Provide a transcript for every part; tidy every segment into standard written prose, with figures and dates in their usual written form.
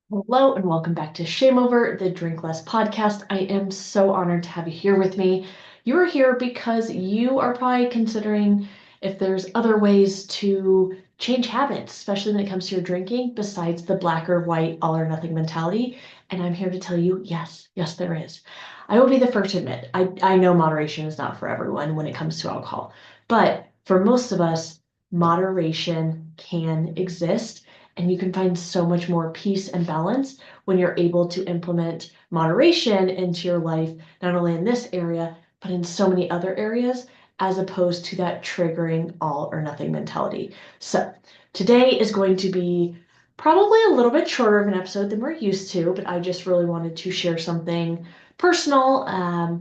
Hello and welcome back to ShameOver, the Drink Less podcast. I am so honored to have you here with me. You are here because you are probably considering if there's other ways to change habits, especially when it comes to your drinking, besides the black or white, all or nothing mentality. And I'm here to tell you, yes, there is. I will be the first to admit, I know moderation is not for everyone when it comes to alcohol, but for most of us, moderation can exist. And you can find so much more peace and balance when you're able to implement moderation into your life, not only in this area, but in so many other areas, as opposed to that triggering all or nothing mentality. So today is going to be probably a little bit shorter of an episode than we're used to, but I just really wanted to share something personal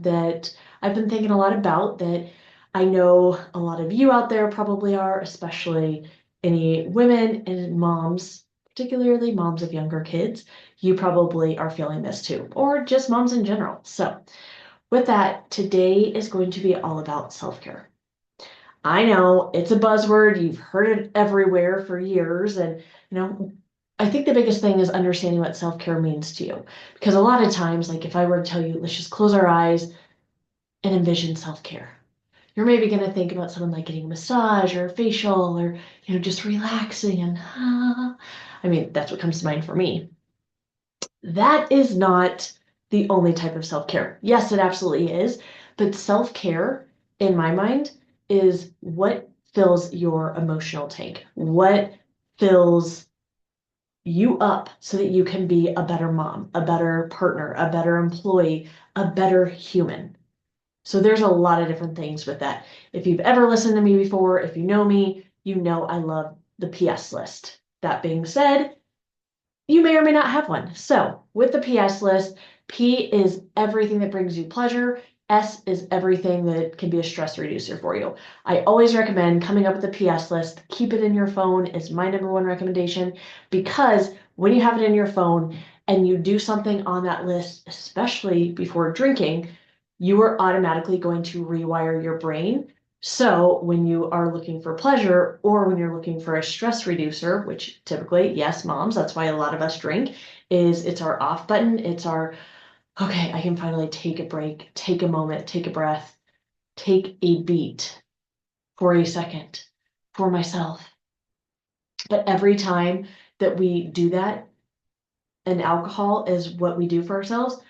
that I've been thinking a lot about that I know a lot of you out there probably are, especially any women and moms, particularly moms of younger kids, you probably are feeling this too, or just moms in general. So, with that, today is going to be all about self care. I know it's a buzzword, you've heard it everywhere for years, and I think the biggest thing is understanding what self care means to you. Because a lot of times, like if I were to tell you, let's just close our eyes and envision self care, you're maybe going to think about something like getting a massage or a facial or, just relaxing and, I mean, that's what comes to mind for me. That is not the only type of self-care. Yes, it absolutely is. But self-care, in my mind, is what fills your emotional tank, what fills you up so that you can be a better mom, a better partner, a better employee, a better human. So there's a lot of different things with that. If you've ever listened to me before, if you know me, you know I love the PS list. That being said, you may or may not have one. So with the PS list, P is everything that brings you pleasure. S is everything that can be a stress reducer for you. I always recommend coming up with a PS list. Keep it in your phone is my number one recommendation, because when you have it in your phone and you do something on that list, especially before drinking, you are automatically going to rewire your brain. So when you are looking for pleasure or when you're looking for a stress reducer, which typically, yes, moms, that's why a lot of us drink, is it's our off button. It's our, okay, I can finally take a break, take a moment, take a breath, take a beat for a second for myself. But every time that we do that, and alcohol is what we do for ourselves,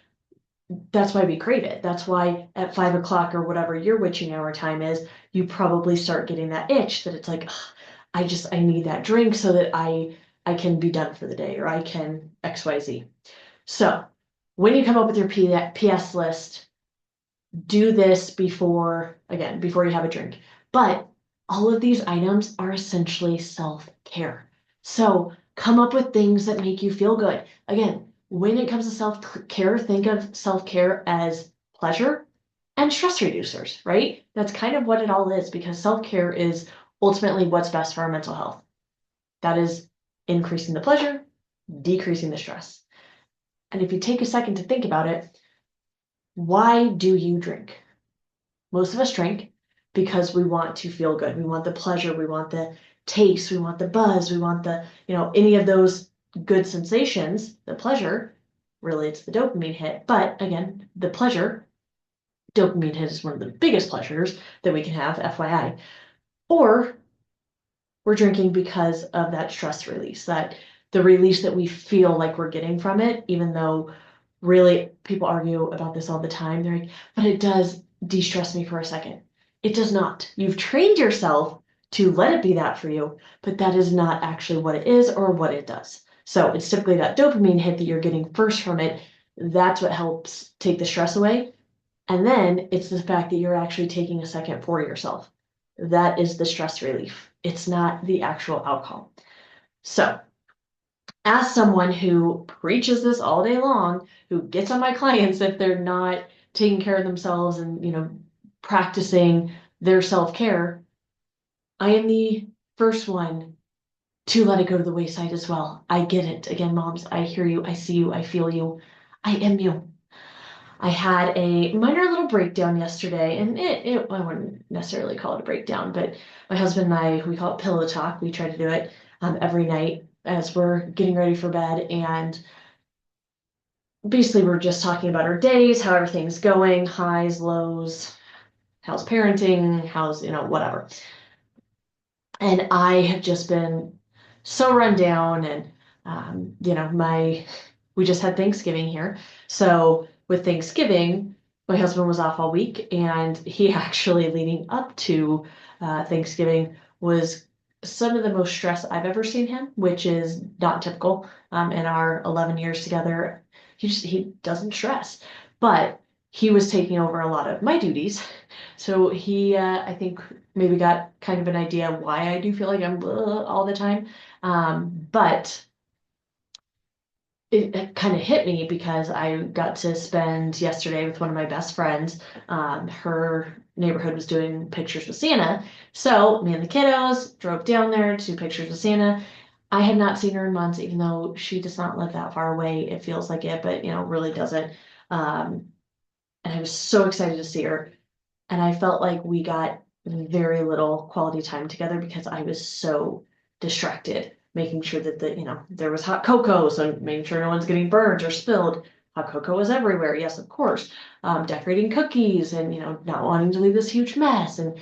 that's why we crave it. That's why at 5 o'clock or whatever your witching hour time is, you probably start getting that itch that it's like, "Ugh, I need that drink so that I can be done for the day or I can XYZ." So when you come up with your PS list, do this before you have a drink. But all of these items are essentially self-care. So come up with things that make you feel good. Again, when it comes to self-care, think of self-care as pleasure and stress reducers, right? That's kind of what it all is, because self-care is ultimately what's best for our mental health. That is increasing the pleasure, decreasing the stress. And if you take a second to think about it, why do you drink? Most of us drink because we want to feel good. We want the pleasure, we want the taste, we want the buzz, we want the, any of those good sensations. The pleasure, really, it's the dopamine hit. But again, the pleasure, dopamine hit is one of the biggest pleasures that we can have, FYI. Or we're drinking because of that stress release, that the release that we feel like we're getting from it, even though really people argue about this all the time. They're like, but it does de-stress me for a second. It does not. You've trained yourself to let it be that for you, but that is not actually what it is or what it does. So it's typically that dopamine hit that you're getting first from it. That's what helps take the stress away. And then it's the fact that you're actually taking a second for yourself. That is the stress relief. It's not the actual alcohol. So as someone who preaches this all day long, who gets on my clients if they're not taking care of themselves and, practicing their self-care, I am the first one to let it go to the wayside as well. I get it. Again, moms, I hear you, I see you, I feel you. I am you. I had a minor little breakdown yesterday, and I wouldn't necessarily call it a breakdown, but my husband and I, we call it pillow talk. We try to do it every night as we're getting ready for bed. And basically we're just talking about our days, how everything's going, highs, lows, how's parenting, how's, whatever. And I have just been so run down and, we just had Thanksgiving here. So with Thanksgiving, my husband was off all week and he actually leading up to Thanksgiving was some of the most stressed I've ever seen him, which is not typical. In our 11 years together, he doesn't stress, but he was taking over a lot of my duties. So he, I think, maybe got kind of an idea why I do feel like I'm all the time. But it kind of hit me because I got to spend yesterday with one of my best friends. Her neighborhood was doing pictures with Santa. So me and the kiddos drove down there to do pictures with Santa. I had not seen her in months, even though she does not live that far away. It feels like it, but really doesn't. Um, and I was so excited to see her. And I felt like we got very little quality time together because I was so distracted, making sure that there was hot cocoa, so making sure no one's getting burnt or spilled. Hot cocoa was everywhere, yes, of course. Decorating cookies and not wanting to leave this huge mess and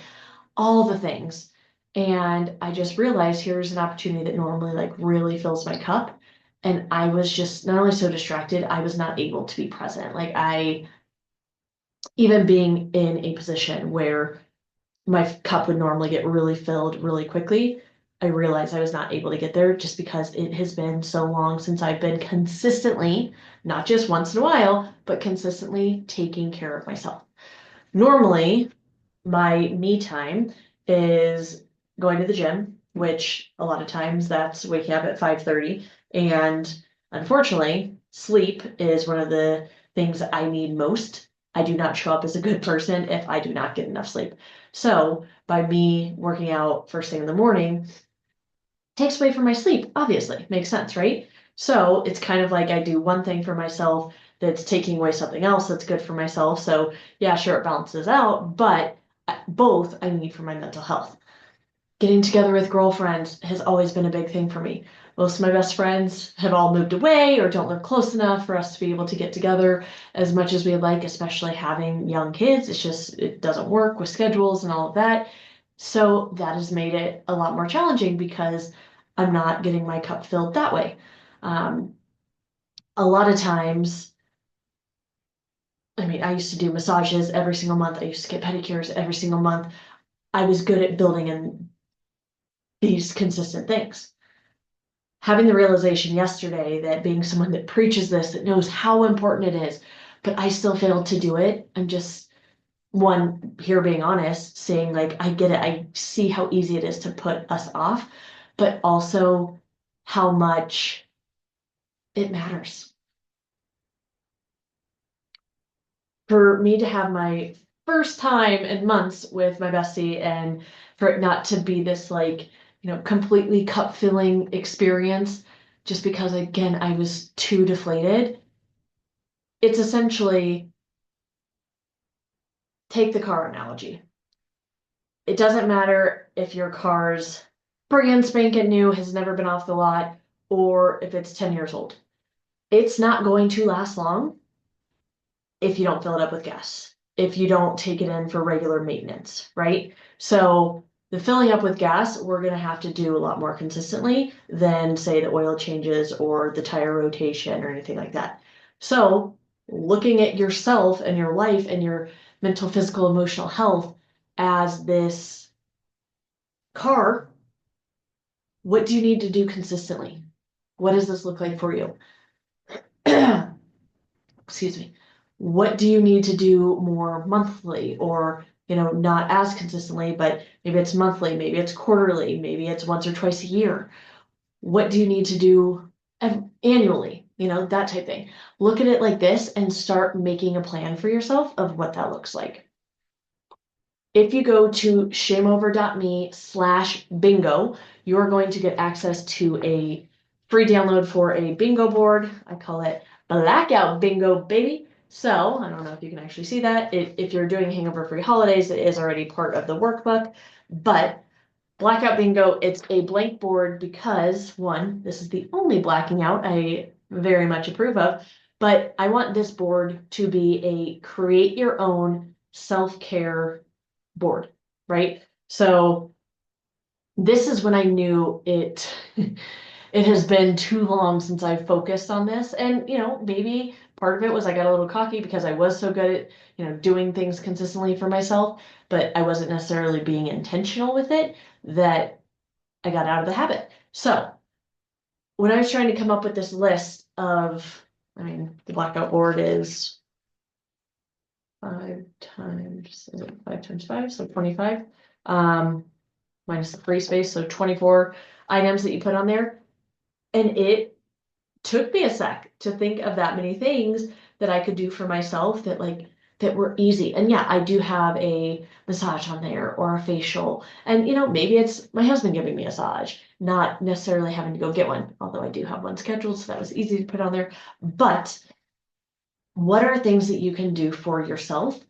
all the things. And I just realized here's an opportunity that normally like really fills my cup. And I was just not only so distracted, I was not able to be present. Like even being in a position where my cup would normally get really filled really quickly, I realized I was not able to get there just because it has been so long since I've been consistently, not just once in a while, but consistently taking care of myself. Normally, my me time is going to the gym, which a lot of times that's waking up at 5:30. And unfortunately, sleep is one of the things that I need most. I do not show up as a good person if I do not get enough sleep. So by me working out first thing in the morning takes away from my sleep, obviously. Makes sense, right? So it's kind of like I do one thing for myself that's taking away something else that's good for myself. So yeah, sure, it balances out, but both I need for my mental health. Getting together with girlfriends has always been a big thing for me. Most of my best friends have all moved away or don't live close enough for us to be able to get together as much as we like, especially having young kids. It doesn't work with schedules and all of that. So that has made it a lot more challenging because I'm not getting my cup filled that way. Um, a lot of times, I mean, I used to do massages every single month. I used to get pedicures every single month. I was good at building in these consistent things. Having the realization yesterday that being someone that preaches this, that knows how important it is, but I still failed to do it. I'm just one here being honest, saying like, I get it. I see how easy it is to put us off, but also how much it matters. For me to have my first time in months with my bestie and for it not to be this like, completely cup filling experience just because again, I was too deflated. It's essentially take the car analogy. It doesn't matter if your car's brand spanking new, has never been off the lot, or if it's 10 years old. It's not going to last long if you don't fill it up with gas, if you don't take it in for regular maintenance, right? So the filling up with gas, we're going to have to do a lot more consistently than say the oil changes or the tire rotation or anything like that. So looking at yourself and your life and your mental, physical, emotional health as this car, what do you need to do consistently? What does this look like for you? Excuse me. What do you need to do more monthly or, not as consistently, but maybe it's monthly, maybe it's quarterly, maybe it's once or twice a year. What do you need to do annually? That type thing. Look at it like this and start making a plan for yourself of what that looks like. If you go to shameover.me/bingo, you're going to get access to a free download for a bingo board. I call it Blackout Bingo, baby. So I don't know if you can actually see that. If you're doing Hangover Free Holidays, it is already part of the workbook. But Blackout Bingo, it's a blank board because, one, this is the only blacking out I very much approve of, But I want this board to be a create your own self-care board, right? So this is when I knew it it has been too long since I've focused on this. And, maybe part of it was I got a little cocky because I was so good at, doing things consistently for myself, but I wasn't necessarily being intentional with it, that I got out of the habit. So when I was trying to come up with this list of, the blackout board is 5 times 5, so 25. Minus the free space, so 24 items that you put on there. And it took me a sec to think of that many things that I could do for myself that were easy. And yeah, I do have a massage on there or a facial. And maybe it's my husband giving me a massage, not necessarily having to go get one, although I do have one scheduled, so that was easy to put on there. But what are things that you can do for yourself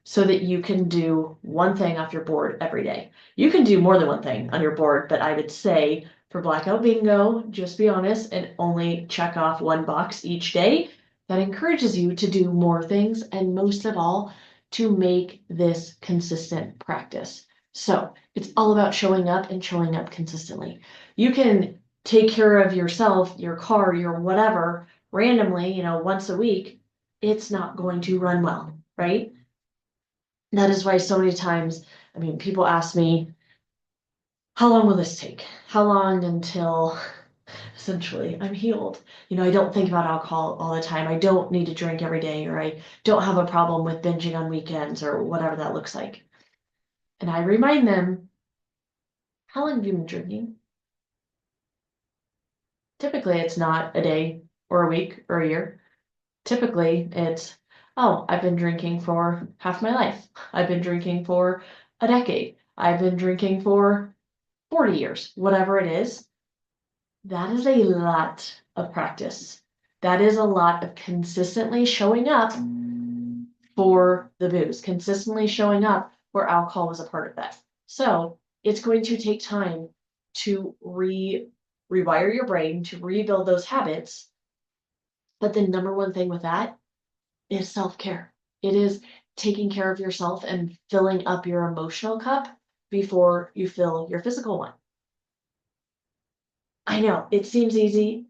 so that you can do one thing off your board every day? You can do more than one thing on your board, but I would say for Blackout Bingo, just be honest and only check off one box each day. That encourages you to do more things, and most of all, to make this consistent practice. So it's all about showing up and showing up consistently. You can take care of yourself, your car, your whatever, randomly, once a week. It's not going to run well, right? That is why so many times, people ask me, how long will this take? How long until essentially I'm healed? I don't think about alcohol all the time. I don't need to drink every day, or I don't have a problem with binging on weekends, or whatever that looks like. And I remind them, how long have you been drinking? Typically, it's not a day or a week or a year. Typically, it's, oh, I've been drinking for half my life. I've been drinking for a decade. I've been drinking for 40 years, whatever it is. That is a lot of practice. That is a lot of consistently showing up for the booze, consistently showing up where alcohol was a part of that. So it's going to take time to rewire your brain, to rebuild those habits. But the number one thing with that is self-care. It is taking care of yourself and filling up your emotional cup before you fill your physical one. I know it seems easy.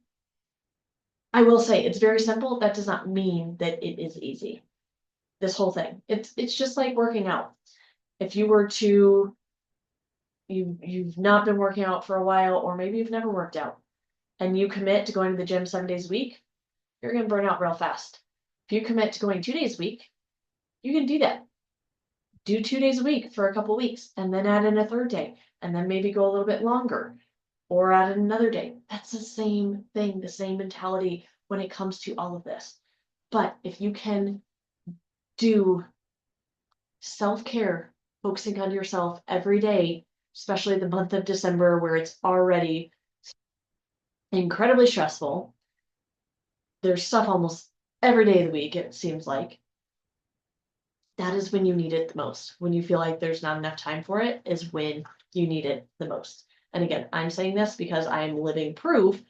I will say it's very simple. That does not mean that it is easy. This whole thing. It's just like working out. If you were to you've not been working out for a while, or maybe you've never worked out, and you commit to going to the gym 7 days a week, you're gonna burn out real fast. If you commit to going 2 days a week, you can do that. Do 2 days a week for a couple weeks, and then add in a third day, and then maybe go a little bit longer, or add in another day. That's the same thing, the same mentality when it comes to all of this. But if you can do self-care, focusing on yourself every day, especially the month of December where it's already incredibly stressful, there's stuff almost every day of the week, it seems like. That is when you need it the most. When you feel like there's not enough time for it, is when you need it the most. And again, I'm saying this because I'm living proof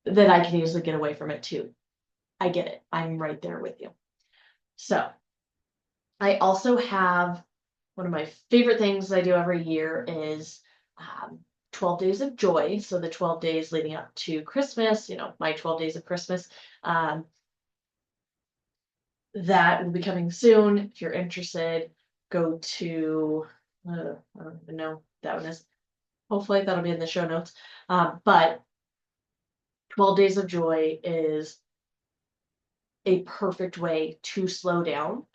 that I can easily get away from it too. I get it. I'm right there with you. So I also have one of my favorite things I do every year is 12 days of joy. So the 12 days leading up to Christmas, my 12 days of Christmas. That will be coming soon. If you're interested, go to, I don't even know that one is. Hopefully that'll be in the show notes. But 12 Days of Joy is a perfect way to slow down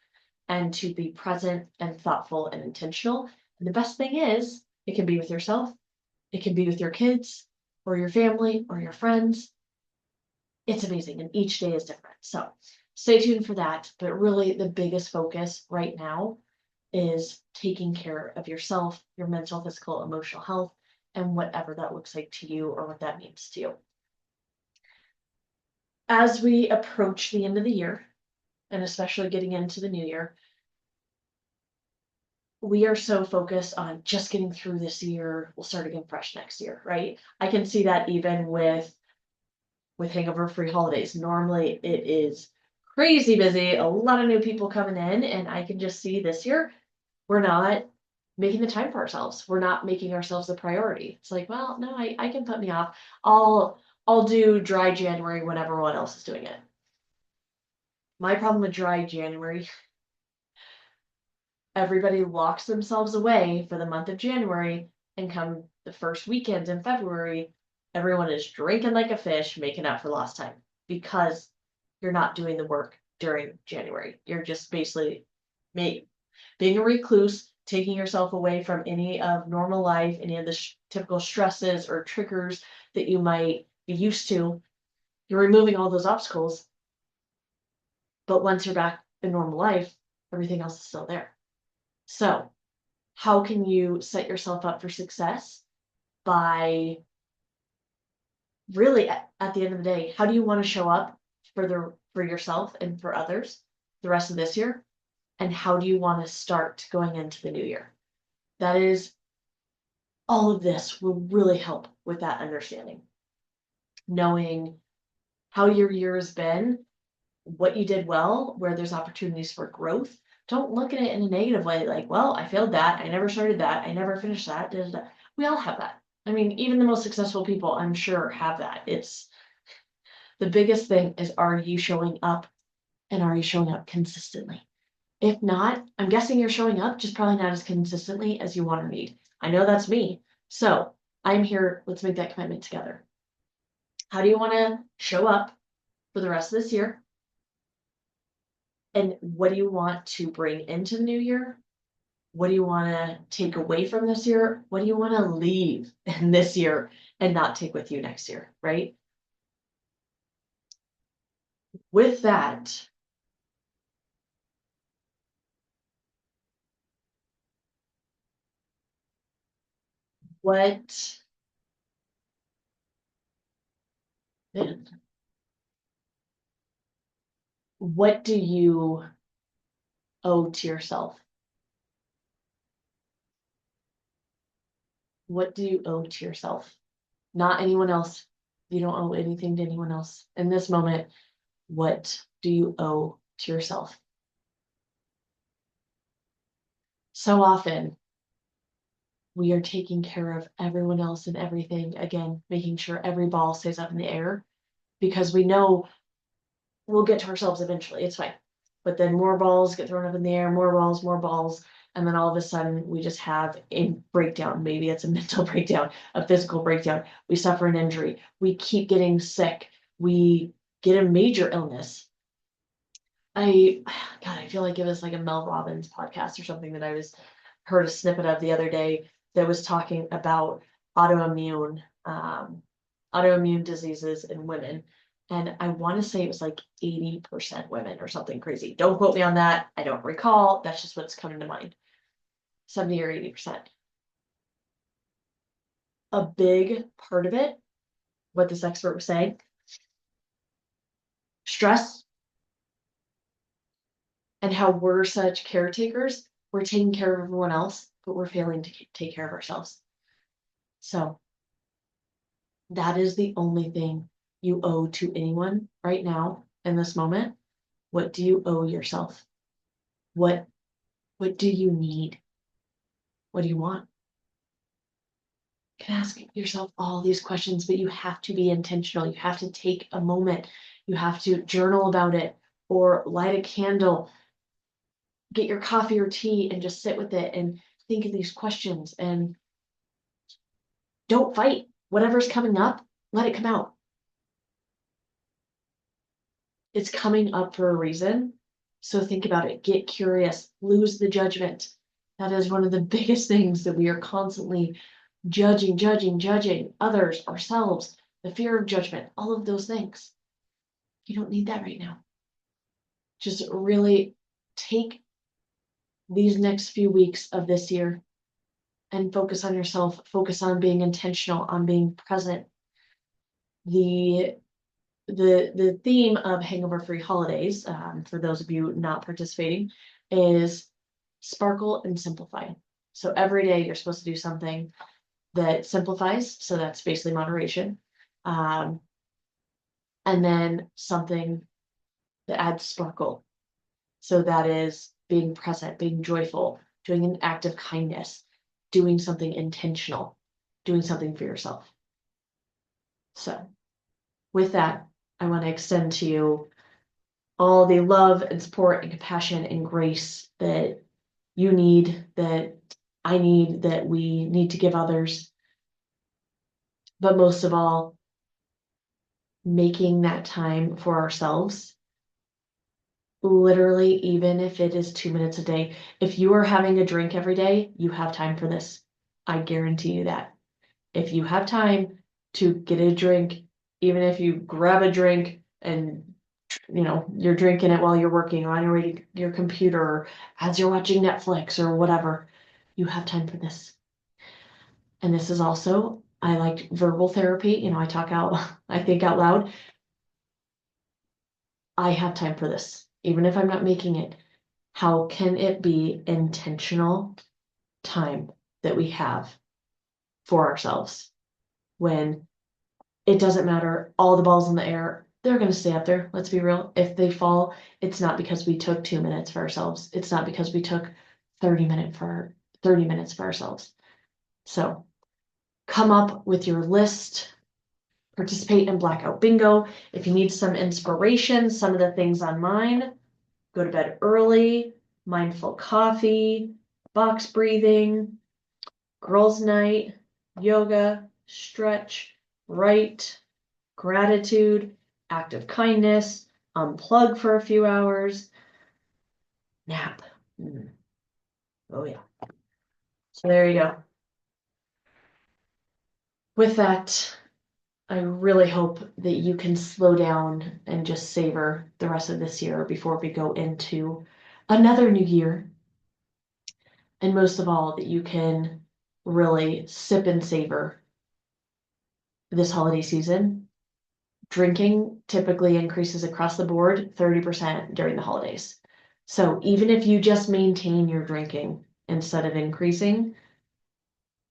and to be present and thoughtful and intentional. And the best thing is, it can be with yourself, it can be with your kids, or your family, or your friends. It's amazing, and each day is different. So stay tuned for that. But really, the biggest focus right now is taking care of yourself, your mental, physical, emotional health, and whatever that looks like to you or what that means to you. As we approach the end of the year, and especially getting into the new year, we are so focused on just getting through this year. We'll start again fresh next year, right? I can see that even with hangover free holidays. Normally it is crazy busy, a lot of new people coming in, and I can just see this year we're not making the time for ourselves. We're not making ourselves a priority. It's like, well, no, I can put me off. I'll do dry January when everyone else is doing it. My problem with dry January, everybody locks themselves away for the month of January, and come the first weekend in February, everyone is drinking like a fish, making up for lost time because you're not doing the work during January. You're just basically being a recluse, taking yourself away from any of normal life, any of the typical stresses or triggers that you might be used to. You're removing all those obstacles, but once you're back in normal life, everything else is still there. So, how can you set yourself up for success? By really, at the end of the day, how do you want to show up for yourself and for others the rest of this year? And how do you want to start going into the new year? That is, all of this will really help with that understanding. Knowing how your year has been, what you did well, where there's opportunities for growth. Don't look at it in a negative way, like, well, I failed that, I never started that, I never finished that. Da, da, da. We all have that. I mean, even the most successful people, I'm sure, have that. It's the biggest thing is, are you showing up, and are you showing up consistently? If not, I'm guessing you're showing up, just probably not as consistently as you want or need. I know that's me. So I'm here. Let's make that commitment together. How do you want to show up for the rest of this year? And what do you want to bring into the new year? What do you want to take away from this year? What do you want to leave in this year and not take with you next year, right? With that, what what do you owe to yourself? What do you owe to yourself? Not anyone else. You don't owe anything to anyone else. In this moment, what do you owe to yourself? So often, we are taking care of everyone else and everything, again, making sure every ball stays up in the air because we know we'll get to ourselves eventually. It's fine. But then more balls get thrown up in the air, more balls. And then all of a sudden, we just have a breakdown. Maybe it's a mental breakdown, a physical breakdown. We suffer an injury. We keep getting sick. We get a major illness. God, I feel like it was like a Mel Robbins podcast or something that I was heard a snippet of the other day that was talking about autoimmune, autoimmune diseases in women. And I want to say it was like 80% women or something crazy. Don't quote me on that. I don't recall. That's just what's coming to mind. 70 or 80%. A big part of it, what this expert was saying, stress, and how we're such caretakers. We're taking care of everyone else, but we're failing to take care of ourselves. So that is the only thing you owe to anyone right now in this moment. What do you owe yourself? What do you need? What do you want? You can ask yourself all these questions, but you have to be intentional. You have to take a moment. You have to journal about it or light a candle, get your coffee or tea and just sit with it and think of these questions and don't fight. Whatever's coming up, let it come out. It's coming up for a reason. So think about it. Get curious. Lose the judgment. That is one of the biggest things that we are constantly judging others, ourselves, the fear of judgment, all of those things. You don't need that right now. Just really take these next few weeks of this year and focus on yourself, focus on being intentional, on being present. The theme of Hangover Free Holidays, for those of you not participating, is sparkle and simplify. So every day you're supposed to do something that simplifies. So that's basically moderation. And then something that adds sparkle. So that is being present, being joyful, doing an act of kindness, doing something intentional, doing something for yourself. So with that, I want to extend to you all the love and support and compassion and grace that you need, that I need, that we need to give others. But most of all, making that time for ourselves, literally, even if it is 2 minutes a day. If you are having a drink every day, you have time for this. I guarantee you that. If you have time to get a drink, even if you grab a drink and you're drinking it while you're working on your computer or as you're watching Netflix or whatever, you have time for this. And this is also, I like verbal therapy. I think out loud. I have time for this, even if I'm not making it. How can it be intentional time that we have for ourselves when it doesn't matter, all the balls in the air, they're going to stay up there. Let's be real. If they fall, it's not because we took 2 minutes for ourselves. It's not because we took 30 minutes for ourselves. So come up with your list, participate in Blackout Bingo. If you need some inspiration, some of the things on mine, go to bed early, mindful coffee, box breathing, girls' night, yoga, stretch, write, gratitude, act of kindness, unplug for a few hours, nap. Oh, yeah. So there you go. With that, I really hope that you can slow down and just savor the rest of this year before we go into another new year. And most of all, that you can really sip and savor this holiday season. Drinking typically increases across the board 30% during the holidays. So even if you just maintain your drinking instead of increasing,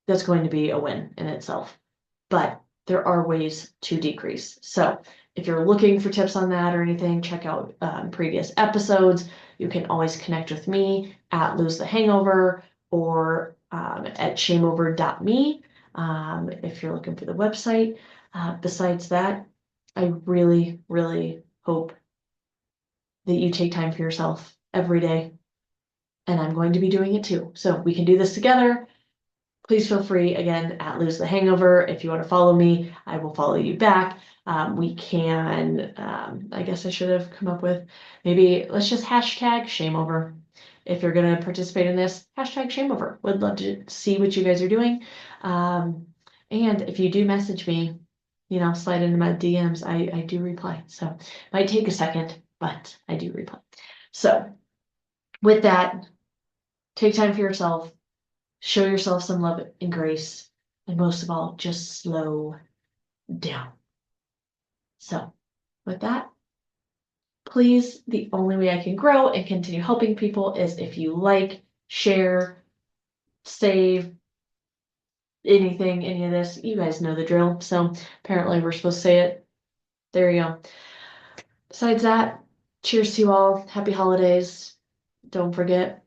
that's going to be a win in itself. But there are ways to decrease. So if you're looking for tips on that or anything, check out previous episodes. You can always connect with me at Lose the Hangover or at shameover.me if you're looking for the website. Besides that, I really, really hope that you take time for yourself every day. And I'm going to be doing it too. So we can do this together. Please feel free, again, at Lose the Hangover. If you want to follow me, I will follow you back. We can, I guess I should have come up with, maybe let's just hashtag ShameOver. If you're going to participate in this, hashtag ShameOver. Would love to see what you guys are doing. And if you do message me, slide into my DMs, I do reply. So it might take a second, but I do reply. So with that, take time for yourself. Show yourself some love and grace, and most of all, just slow down. So, with that, please, the only way I can grow and continue helping people is if you like, share, save, anything, any of this. You guys know the drill. So, apparently, we're supposed to say it. There you go. Besides that, cheers to you all. Happy holidays. Don't forget,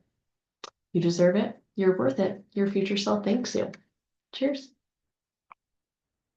you deserve it. You're worth it. Your future self thanks you. Cheers.